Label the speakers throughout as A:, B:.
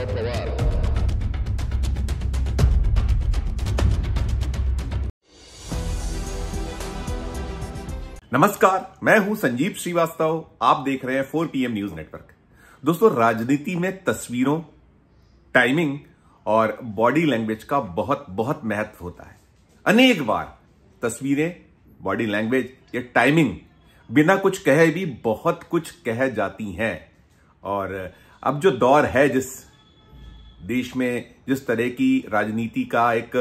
A: माधवराव पवार।
B: नमस्कार, मैं हूं संजीव श्रीवास्तव। आप देख रहे हैं 4 PM न्यूज नेटवर्क। दोस्तों, राजनीति में तस्वीरों, टाइमिंग और बॉडी लैंग्वेज का बहुत बहुत महत्व होता है। अनेक बार तस्वीरें, बॉडी लैंग्वेज या टाइमिंग बिना कुछ कहे भी बहुत कुछ कह जाती हैं। और अब जो दौर है, जिस देश में जिस तरह की राजनीति का एक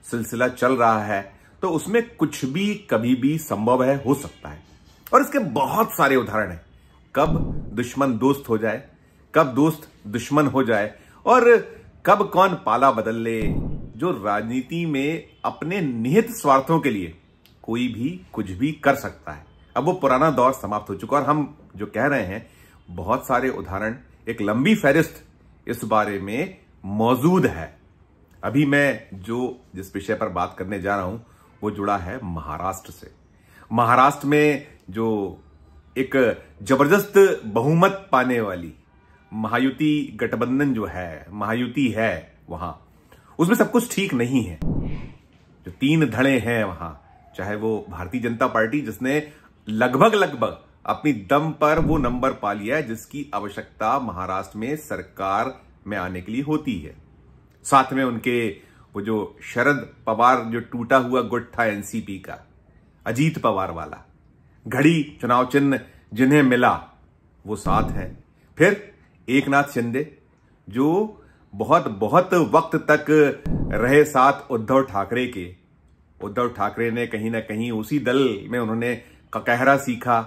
B: सिलसिला चल रहा है, तो उसमें कुछ भी कभी भी संभव है, हो सकता है। और इसके बहुत सारे उदाहरण हैं। कब दुश्मन दोस्त हो जाए, कब दोस्त दुश्मन हो जाए, और कब कौन पाला बदल ले। जो राजनीति में अपने निहित स्वार्थों के लिए कोई भी कुछ भी कर सकता है। अब वो पुराना दौर समाप्त हो चुका, और हम जो कह रहे हैं, बहुत सारे उदाहरण, एक लंबी फहरिस्त इस बारे में मौजूद है। अभी मैं जिस विषय पर बात करने जा रहा हूं, वो जुड़ा है महाराष्ट्र से। महाराष्ट्र में जो एक जबरदस्त बहुमत पाने वाली महायुति गठबंधन जो है, महायुति है वहां, उसमें सब कुछ ठीक नहीं है। जो 3 धड़े हैं वहां, चाहे वो भारतीय जनता पार्टी, जिसने लगभग अपनी दम पर वो नंबर पा लिया है जिसकी आवश्यकता महाराष्ट्र में सरकार में आने के लिए होती है। साथ में उनके वो जो शरद पवार, जो टूटा हुआ गुट था एनसीपी का, अजीत पवार वाला, घड़ी चुनाव चिन्ह जिन्हें मिला, वो साथ है। फिर एकनाथ शिंदे, जो बहुत वक्त तक रहे साथ उद्धव ठाकरे के। उद्धव ठाकरे ने कहीं ना कहीं उसी दल में उन्होंने ककहरा सीखा,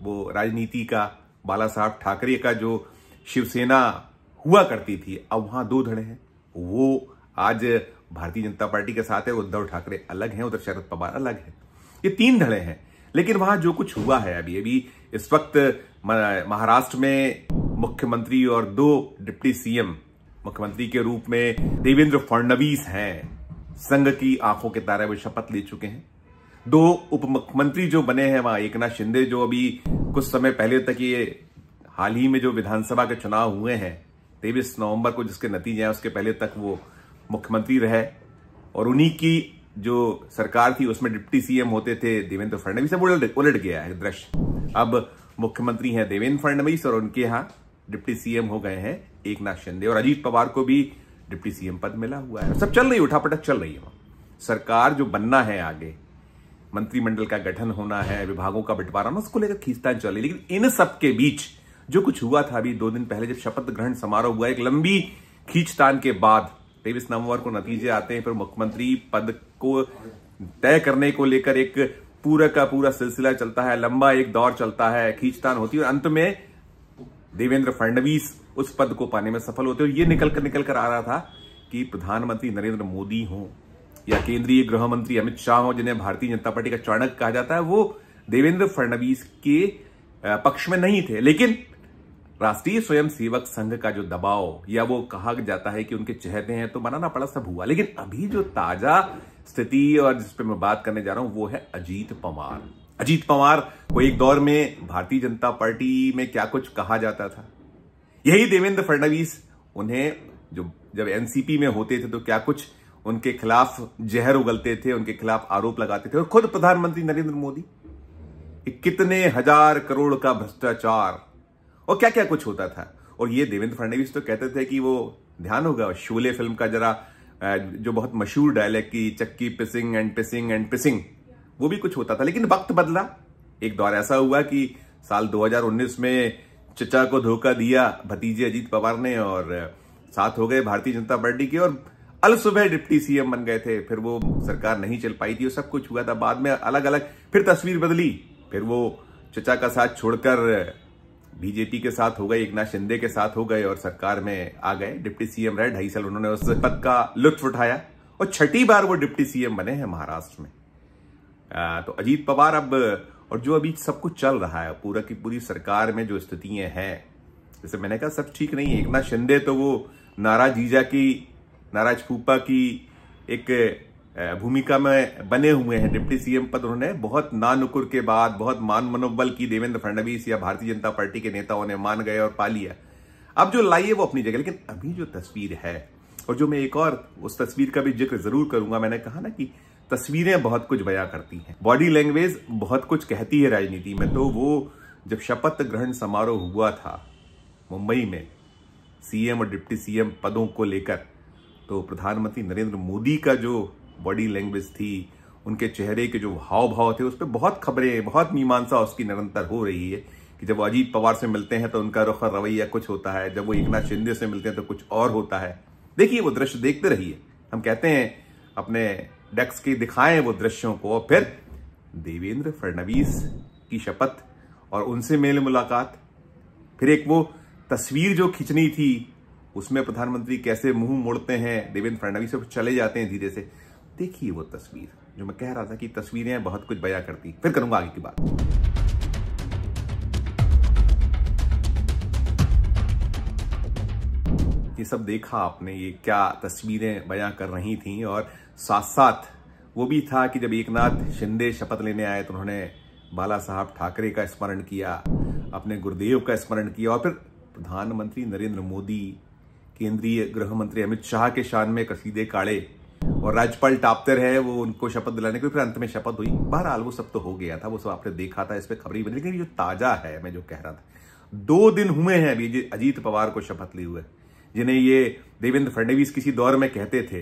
B: वो राजनीति का। बाला साहब ठाकरे का जो शिवसेना हुआ करती थी, अब वहां 2 धड़े हैं। वो आज भारतीय जनता पार्टी के साथ है, उद्धव ठाकरे अलग हैं, उधर शरद पवार अलग है। ये 3 धड़े हैं। लेकिन वहां जो कुछ हुआ है अभी इस वक्त महाराष्ट्र में मुख्यमंत्री और 2 डिप्टी सीएम मुख्यमंत्री के रूप में देवेंद्र फडणवीस हैं। संघ की आंखों के तारे वो शपथ ले चुके हैं। 2 उप मुख्यमंत्री जो बने हैं वहां, एकनाथ शिंदे, जो अभी कुछ समय पहले तक, ये हाल ही में जो विधानसभा के चुनाव हुए हैं 23 नवंबर को, जिसके नतीजे हैं, उसके पहले तक वो मुख्यमंत्री रहे। और उन्हीं की जो सरकार थी उसमें डिप्टी सीएम होते थे देवेंद्र फडणवीस। अब उलट गया है दृश्य। अब मुख्यमंत्री हैं देवेंद्र फडणवीस और उनके यहां डिप्टी सीएम हो गए हैं एकनाथ शिंदे। और अजीत पवार को भी डिप्टी सीएम पद मिला हुआ है। सब चल रही है, उठापटक चल रही है। सरकार जो बनना है, आगे मंत्रिमंडल का गठन होना है, विभागों का बंटवारा, उसको लेकर खींचतान चल रही। लेकिन इन सब के बीच जो कुछ हुआ था अभी 2 दिन पहले, जब शपथ ग्रहण समारोह हुआ, एक लंबी खींचतान के बाद 23 नवंबर को नतीजे आते हैं। फिर मुख्यमंत्री पद को तय करने को लेकर एक पूरा का पूरा सिलसिला चलता है, लंबा एक दौर चलता है, खींचतान होती है, और अंत में देवेंद्र फडणवीस उस पद को पाने में सफल होते हैं। ये निकल कर आ रहा था कि प्रधानमंत्री नरेंद्र मोदी हो या केंद्रीय गृह मंत्री अमित शाह हो, जिन्हें भारतीय जनता पार्टी का चाणक्य कहा जाता है, वो देवेंद्र फडणवीस के पक्ष में नहीं थे। लेकिन राष्ट्रीय स्वयंसेवक संघ का जो दबाव, या वो कहा जाता है कि उनके चहेते हैं, तो बनाना पड़ा, सब हुआ। लेकिन अभी जो ताजा स्थिति और जिस पे मैं बात करने जा रहा हूं, वो है अजीत पवार। अजीत पवार को एक दौर में भारतीय जनता पार्टी में क्या कुछ कहा जाता था, यही देवेंद्र फडणवीस उन्हें जब एनसीपी में होते थे तो क्या कुछ उनके खिलाफ जहर उगलते थे, उनके खिलाफ आरोप लगाते थे। और खुद प्रधानमंत्री नरेंद्र मोदी, कितने हजार करोड़ का भ्रष्टाचार और क्या क्या कुछ होता था। और ये देवेंद्र फडणवीस तो कहते थे कि वो, ध्यान होगा शोले फिल्म का जरा जो बहुत मशहूर डायलॉग की, चक्की fishing and fishing and pissing, वो भी कुछ होता था। लेकिन वक्त बदला। एक दौर ऐसा हुआ कि साल 2019 में चचा को धोखा दिया भतीजे अजीत पवार ने, और साथ हो गए भारतीय जनता पार्टी के, और अल सुबह डिप्टी सीएम बन गए थे। फिर वो सरकार नहीं चल पाई थी, वो सब कुछ हुआ था। बाद में अलग अलग फिर तस्वीर बदली। फिर वो चचा का साथ छोड़कर बीजेपी के साथ हो गए, एकनाथ शिंदे के साथ हो गए, और सरकार में आ गए। डिप्टी सीएम रहे 2.5 साल, उन्होंने उस पद का लुत्फ उठाया, और 6ठी बार वो डिप्टी सीएम बने हैं महाराष्ट्र में। तो अजीत पवार अब, और जो अभी सब कुछ चल रहा है, पूरा की पूरी सरकार में जो स्थितियां हैं, जैसे मैंने कहा, सब ठीक नहीं है। एकनाथ शिंदे तो वो नाराज जीजा की, नाराज फूफा की एक भूमिका में बने हुए हैं। डिप्टी सीएम पद उन्होंने बहुत नानुकुर के बाद, बहुत मान मनोबल की देवेंद्र फडणवीस या भारतीय जनता पार्टी के नेताओं ने मान गए और पा लिया। अब जो लाई है वो अपनी जगह, लेकिन अभी जो तस्वीर है, और जो मैं एक और उस तस्वीर का भी जिक्र जरूर करूंगा, मैंने कहा ना कि तस्वीरें बहुत कुछ बयां करती हैं, बॉडी लैंग्वेज बहुत कुछ कहती है राजनीति में। तो वो जब शपथ ग्रहण समारोह हुआ था मुंबई में सीएम और डिप्टी सीएम पदों को लेकर, तो प्रधानमंत्री नरेंद्र मोदी का जो बॉडी लैंग्वेज थी, उनके चेहरे के जो हाव भाव थे, उस पर बहुत खबरें, बहुत मीमांसा उसकी निरंतर हो रही है कि जब वो अजीत पवार से मिलते हैं तो उनका रुख और रवैया कुछ होता है, जब वो एकनाथ शिंदे से मिलते हैं तो कुछ और होता है। देखिए वो दृश्य देखते रहिए। हम कहते हैं अपने डेस्क के दिखाएं वो दृश्यों को, और फिर देवेंद्र फडणवीस की शपथ और उनसे मेल मुलाकात, फिर एक वो तस्वीर जो खींचनी थी उसमें प्रधानमंत्री कैसे मुंह मोड़ते हैं देवेंद्र फडणवीस से, चले जाते हैं धीरे से। देखिए वो तस्वीर, जो मैं कह रहा था कि तस्वीरें बहुत कुछ बयां करती। फिर करूंगा आगे की बात। ये सब देखा आपने, ये क्या तस्वीरें बयां कर रही थी, और साथ साथ वो भी था कि जब एकनाथ शिंदे शपथ लेने आए तो उन्होंने बाला साहब ठाकरे का स्मरण किया, अपने गुरुदेव का स्मरण किया, और फिर प्रधानमंत्री नरेंद्र मोदी, केंद्रीय गृह मंत्री अमित शाह के शान में कसीदे काढ़े, और राज्यपाल टापते रहे वो उनको शपथ दिलाने के, फिर अंत में शपथ हुई। बहरहाल वो सब तो हो गया था, वो सब आपने देखा था, इस पर खबरें बनी। लेकिन जो ताजा है, मैं जो कह रहा था, 2 दिन हुए हैं अभी अजीत पवार को शपथ लिए हुए, जिन्हें ये देवेंद्र फडणवीस किसी दौर में कहते थे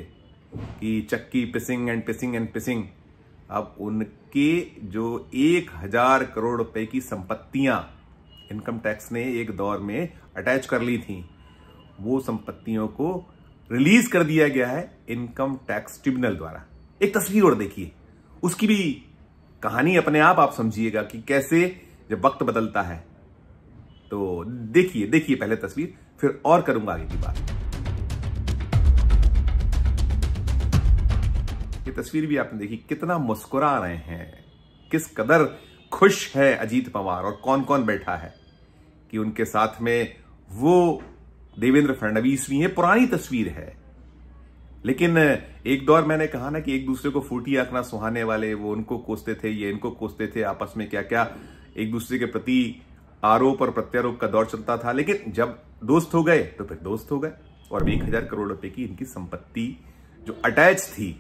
B: कि चक्की पिसिंग एंड पिसिंग एंड पिसिंग। अब उनके जो 1000 करोड़ रुपए की संपत्तियां इनकम टैक्स ने एक दौर में अटैच कर ली थी, वो संपत्तियों को रिलीज कर दिया गया है इनकम टैक्स ट्रिब्यूनल द्वारा। एक तस्वीर और देखिए, उसकी भी कहानी अपने आप समझिएगा कि कैसे जब वक्त बदलता है। तो देखिए पहले तस्वीर, फिर और करूंगा आगे की बात। ये तस्वीर भी आपने देखी, कितना मुस्कुरा रहे हैं, किस कदर खुश है अजीत पवार, और कौन कौन बैठा है कि उनके साथ में वो देवेंद्र फडणवीस भी है। पुरानी तस्वीर है, लेकिन एक दौर मैंने कहा ना कि एक दूसरे को फूटी आंखना सुहाने वाले, वो उनको कोसते थे, ये इनको कोसते थे, आपस में क्या क्या एक दूसरे के प्रति आरोप और प्रत्यारोप का दौर चलता था। लेकिन जब दोस्त हो गए तो फिर दोस्त हो गए, और 1000 करोड़ रुपए की इनकी संपत्ति जो अटैच थी,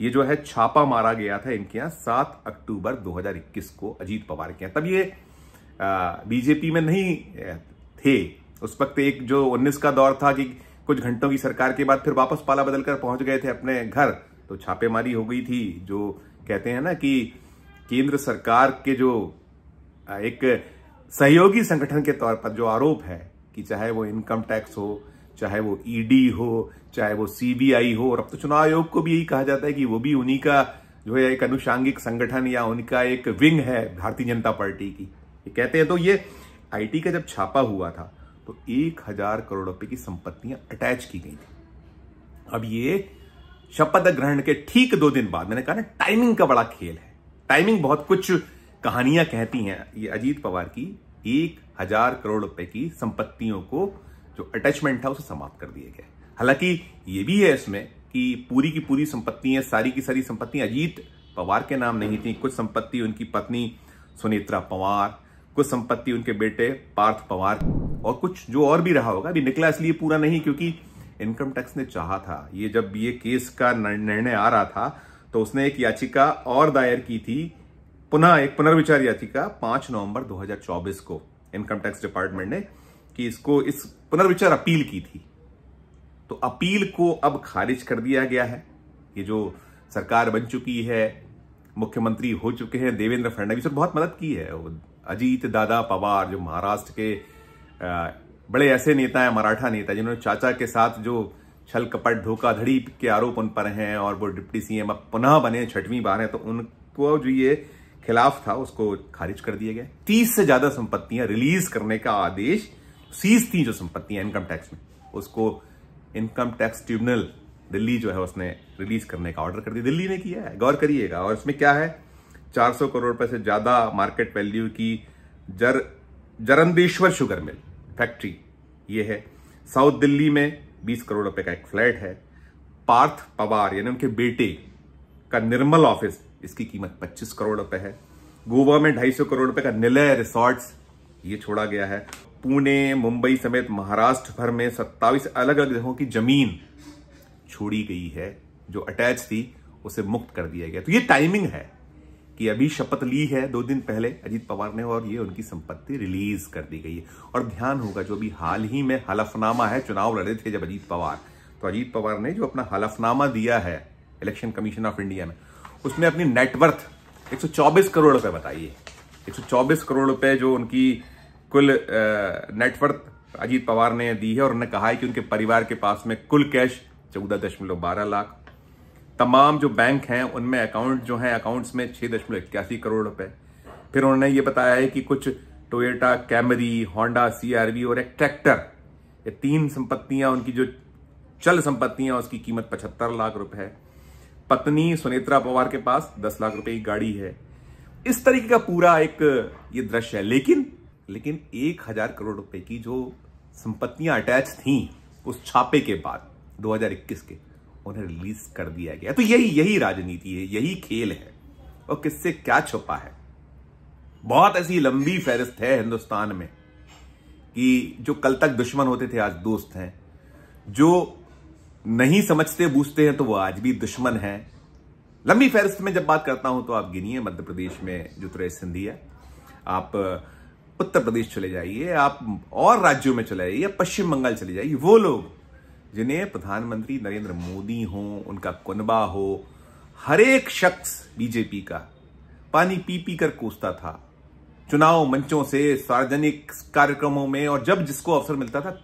B: ये जो है छापा मारा गया था इनके यहां 7 अक्टूबर 2021 को अजीत पवार के यहां। तब ये बीजेपी में नहीं थे उस वक्त, एक जो 19 का दौर था कि कुछ घंटों की सरकार के बाद फिर वापस पाला बदलकर पहुंच गए थे अपने घर, तो छापेमारी हो गई थी। जो कहते हैं ना कि केंद्र सरकार के जो एक सहयोगी संगठन के तौर पर जो आरोप है कि चाहे वो इनकम टैक्स हो, चाहे वो ईडी हो, चाहे वो सीबीआई हो, और अब तो चुनाव आयोग को भी यही कहा जाता है कि वो भी उन्हीं का जो है एक अनुषांगिक संगठन या उनका एक विंग है भारतीय जनता पार्टी की, ये कहते हैं। तो ये आईटी का जब छापा हुआ था तो 1000 करोड़ रुपए की संपत्तियां अटैच की गई थी। अब ये शपथ ग्रहण के ठीक 2 दिन बाद, मैंने कहा ना टाइमिंग का बड़ा खेल है, टाइमिंग बहुत कुछ कहानियां कहती हैं। ये अजीत पवार की 1000 करोड़ रुपए की संपत्तियों को जो अटैचमेंट था उसे समाप्त कर दिए गए। हालांकि ये भी है इसमें कि पूरी की पूरी संपत्तियां, सारी की सारी संपत्तियां अजीत पवार के नाम नहीं थी। कुछ संपत्ति उनकी पत्नी सुनेत्रा पवार, कुछ संपत्ति उनके बेटे पार्थ पवार, और कुछ जो और भी रहा होगा, अभी निकला इसलिए पूरा नहीं क्योंकि इनकम टैक्स ने चाहा था, ये जब ये केस का निर्णय आ रहा था तो उसने एक याचिका और दायर की थी, पुनः एक पुनर्विचार याचिका 5 नवंबर 2024 को इनकम टैक्स डिपार्टमेंट ने, कि इसको इस पुनर्विचार अपील की थी। तो अपील को अब खारिज कर दिया गया है। ये जो सरकार बन चुकी है, मुख्यमंत्री हो चुके हैं देवेंद्र फडणवीस, और बहुत मदद की है अजीत दादा पवार, जो महाराष्ट्र के बड़े ऐसे नेता हैं, मराठा नेता, जिन्होंने चाचा के साथ जो छल कपट धोखाधड़ी के आरोप उन पर हैं, और वो डिप्टी सीएम अब पुनः बने 6वीं बार है, तो उनको जो ये खिलाफ था उसको खारिज कर दिया गया। 30 से ज्यादा संपत्तियां रिलीज करने का आदेश, सीज थी जो संपत्तियां इनकम टैक्स में, उसको इनकम टैक्स ट्रिब्यूनल दिल्ली जो है उसने रिलीज करने का ऑर्डर कर दिया। दिल्ली ने किया है, गौर करिएगा। और इसमें क्या है, 400 करोड़ रुपए से ज्यादा मार्केट वैल्यू की जरंदेश्वर शुगर मिल फैक्ट्री ये है। साउथ दिल्ली में 20 करोड़ रुपए का एक फ्लैट है। पार्थ पवार यानी उनके बेटे का निर्मल ऑफिस, इसकी कीमत 25 करोड़ रुपए है। गोवा में 250 करोड़ रुपए का निलय रिसोर्ट्स ये छोड़ा गया है। पुणे, मुंबई समेत महाराष्ट्र भर में 27 अलग अलग जगहों की जमीन छोड़ी गई है जो अटैच थी, उसे मुक्त कर दिया गया। तो ये टाइमिंग है कि अभी शपथ ली है 2 दिन पहले अजीत पवार ने और ये उनकी संपत्ति रिलीज कर दी गई है। और ध्यान होगा जो अभी हाल ही में हलफनामा है, चुनाव लड़े थे जब अजीत पवार, तो अजीत पवार ने जो अपना हलफनामा दिया है इलेक्शन कमीशन ऑफ इंडिया में, उसमें अपनी नेटवर्थ 124 करोड़ रुपए बताइए। 124 करोड़ रुपए जो उनकी कुल नेटवर्थ अजीत पवार ने दी है। और उन्होंने कहा है कि उनके परिवार के पास में कुल कैश 14.12 लाख, तमाम जो बैंक हैं उनमें अकाउंट जो है अकाउंट्स में 6.81 करोड़ रुपए। फिर उन्होंने ये बताया है कि कुछ टोयोटा कैमरी, होंडा CRV और एक ट्रैक्टर, ये 3 संपत्तियां, उनकी जो चल संपत्तियां उसकी कीमत 75 लाख रुपए है। पत्नी सुनेत्रा पवार के पास 10 लाख रुपए की गाड़ी है। इस तरीके का पूरा एक ये दृश्य है। लेकिन 1000 करोड़ रुपए की जो संपत्तियां अटैच थी उस छापे के बाद 2021 के, उन्हें रिलीज कर दिया गया। तो यही राजनीति है, यही खेल है। और किससे क्या छुपा है, बहुत ऐसी लंबी फहरिस्त है हिंदुस्तान में कि जो कल तक दुश्मन होते थे आज दोस्त हैं, जो नहीं समझते बूझते हैं तो वो आज भी दुश्मन हैं। लंबी फहरिस्त में जब बात करता हूं तो आप गिनिए, मध्य प्रदेश में ज्योतिरादित्य सिंधिया, आप उत्तर प्रदेश चले जाइए, आप और राज्यों में चले जाइए, पश्चिम बंगाल चले जाइए, वो लोग जिन्हें प्रधानमंत्री नरेंद्र मोदी हो, उनका कुनबा हो, हर एक शख्स बीजेपी का पानी पी पी कर कोसता था चुनाव मंचों से, सार्वजनिक कार्यक्रमों में, और जब जिसको अवसर मिलता था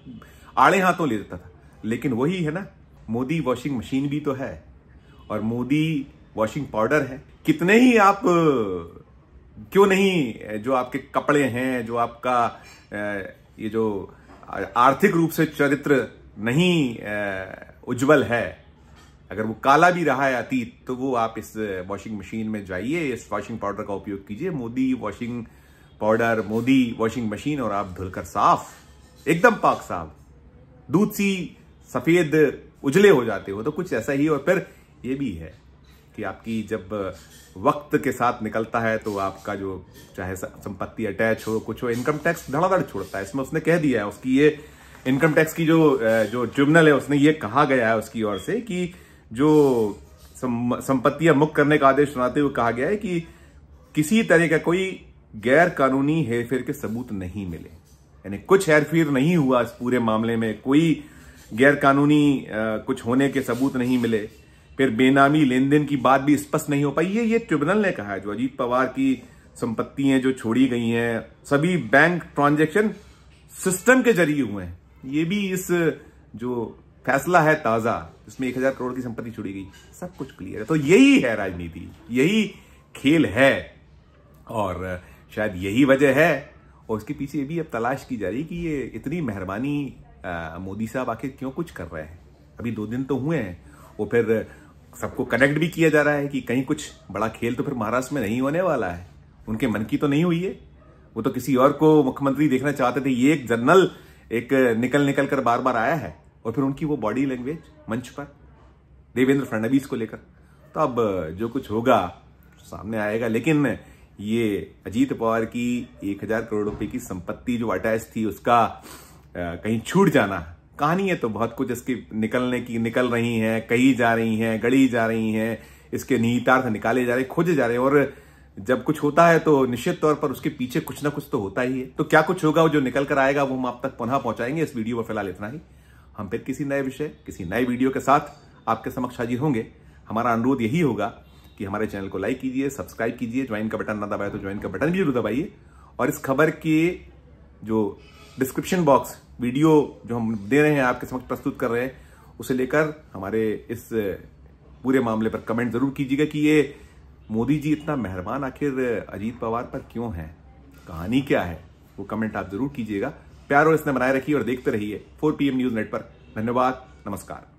B: आड़े हाथों ले देता था। लेकिन वही है ना, मोदी वॉशिंग मशीन भी तो है और मोदी वॉशिंग पाउडर है। कितने ही आप क्यों नहीं, जो आपके कपड़े हैं, जो आपका ये जो आर्थिक रूप से चरित्र नहीं उज्जवल है, अगर वो काला भी रहा है अतीत, तो वो आप इस वॉशिंग मशीन में जाइए, इस वॉशिंग पाउडर का उपयोग कीजिए, Modi washing powder, Modi washing machine, और आप धुलकर साफ, एकदम पाक साफ, दूध सी सफेद उजले हो जाते हो। तो कुछ ऐसा ही। और फिर ये भी है कि आपकी जब वक्त के साथ निकलता है तो आपका जो चाहे संपत्ति अटैच हो, कुछ हो, इनकम टैक्स धड़ाधड़ छोड़ता है। इसमें उसने कह दिया है, उसकी ये इनकम टैक्स की जो ट्रिब्यूनल है, उसने ये कहा गया है उसकी ओर से कि जो संपत्तियां मुक्त करने का आदेश सुनाते हुए कहा गया है कि किसी तरह का कोई गैर कानूनी हेरफेर के सबूत नहीं मिले, यानी कुछ हेरफेर नहीं हुआ इस पूरे मामले में, कोई गैर कानूनी कुछ होने के सबूत नहीं मिले। फिर बेनामी लेन देन की बात भी स्पष्ट नहीं हो पाई। ये ट्रिब्यूनल ने कहा है। जो अजीत पवार की संपत्तियां जो छोड़ी गई हैं, सभी बैंक ट्रांजैक्शन सिस्टम के जरिए हुए हैं। ये भी इस जो फैसला है ताजा, जिसमें 1000 करोड़ की संपत्ति छोड़ी गई, सब कुछ क्लियर है। तो यही है राजनीति, यही खेल है, और शायद यही वजह है। और उसके पीछे ये भी अब तलाश की जा रही है कि ये इतनी मेहरबानी मोदी साहब आखिर क्यों कुछ कर रहे हैं। अभी 2 दिन तो हुए हैं, वो फिर सबको कनेक्ट भी किया जा रहा है कि कहीं कुछ बड़ा खेल तो फिर महाराष्ट्र में नहीं होने वाला है। उनके मन की तो नहीं हुई है, वो तो किसी और को मुख्यमंत्री देखना चाहते थे। ये एक जनरल एक निकल कर बार बार आया है, और फिर उनकी वो बॉडी लैंग्वेज मंच पर देवेंद्र फडणवीस को लेकर, तो अब जो कुछ होगा सामने आएगा। लेकिन ये अजीत पवार की 1000 करोड़ रुपए की संपत्ति जो अटैच थी, उसका कहीं छूट जाना, कहानी है तो बहुत कुछ इसकी निकल रही है, कही जा रही हैं, गढ़ी जा रही हैं, इसके निहितार्थ निकाले जा रहे हैं, खोजे जा रहे हैं। और जब कुछ होता है तो निश्चित तौर पर उसके पीछे कुछ ना कुछ तो होता ही है। तो क्या कुछ होगा, वो जो निकल कर आएगा वो हम आप तक पुनः पहुंचाएंगे। इस वीडियो में फिलहाल इतना ही। हम फिर किसी नए विषय, किसी नए वीडियो के साथ आपके समक्ष हाजिर होंगे। हमारा अनुरोध यही होगा कि हमारे चैनल को लाइक कीजिए, सब्सक्राइब कीजिए, ज्वाइन का बटन ना दबाए तो ज्वाइन का बटन भी जरूर दबाइए। और इस खबर के जो डिस्क्रिप्शन बॉक्स वीडियो जो हम दे रहे हैं, आपके समक्ष प्रस्तुत कर रहे हैं, उसे लेकर हमारे इस पूरे मामले पर कमेंट जरूर कीजिएगा कि ये मोदी जी इतना मेहरबान आखिर अजीत पवार पर क्यों है, कहानी क्या है, वो कमेंट आप जरूर कीजिएगा। प्यार और स्नेह बनाए रखिए और देखते रहिए 4PM न्यूज नेटवर्क। धन्यवाद, नमस्कार।